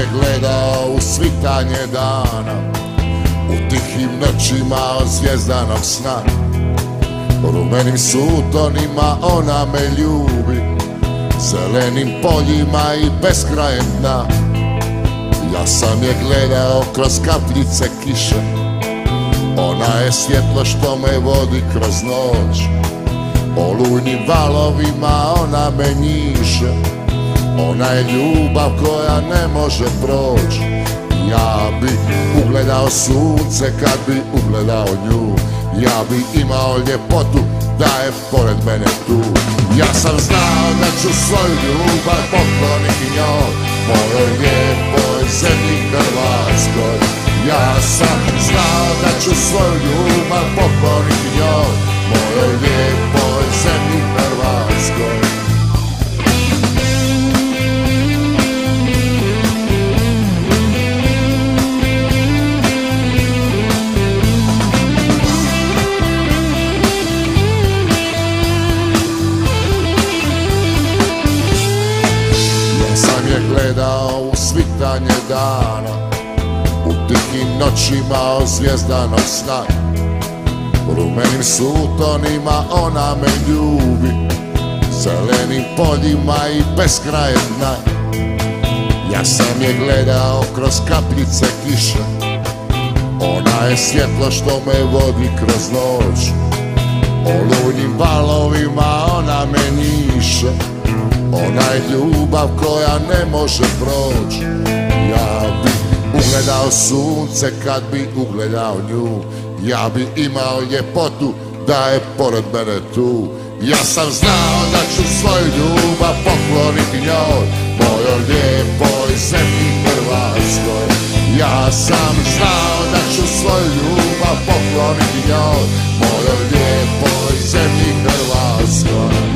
je gledao u svitanje dana, u tihim noćima od zvjezdanog sna. Rumenim sutonima ona me ljubi, zelenim poljima i beskrajem dna. Ja sam je gledao kroz kapljice kiše, ona je svjetlo što me vodi kroz noć. Olujnim valovima ona me njiše, ona je ljubav koja ne može proć. Ja bi ugledao sunce kad bi ugledao nju, ja bi imao ljepotu da je pored mene tu. Ja sam znao da ću svoju ljubav pokloniti njoj, mojoj lijepoj zemlji Hrvatskoj. Ja sam znao da ću svoju ljubav pokloniti njoj, mojoj lijepoj zemlji Hrvatskoj. Gledao u svitanje dana, u tihim noćima od zvjezdanog sna. Rumenim sutonima ona me ljubi, zelenim poljima i beskrajem dna. Ja sam je gledao kroz kapljice kiše, ona je svjetlo što me vodi kroz noć. Olujnim valovima ona me njiše, ona je ljubav koja ne može proć. Ja bi ugledao sunce kad bi ugledao nju, ja bi imao ljepotu da je pored mene tu. Ja sam znao da ću svoju ljubav pokloniti njoj, mojoj lijepoj zemlji Hrvatskoj. Ja sam znao da ću svoju ljubav pokloniti njoj, mojoj lijepoj zemlji Hrvatskoj.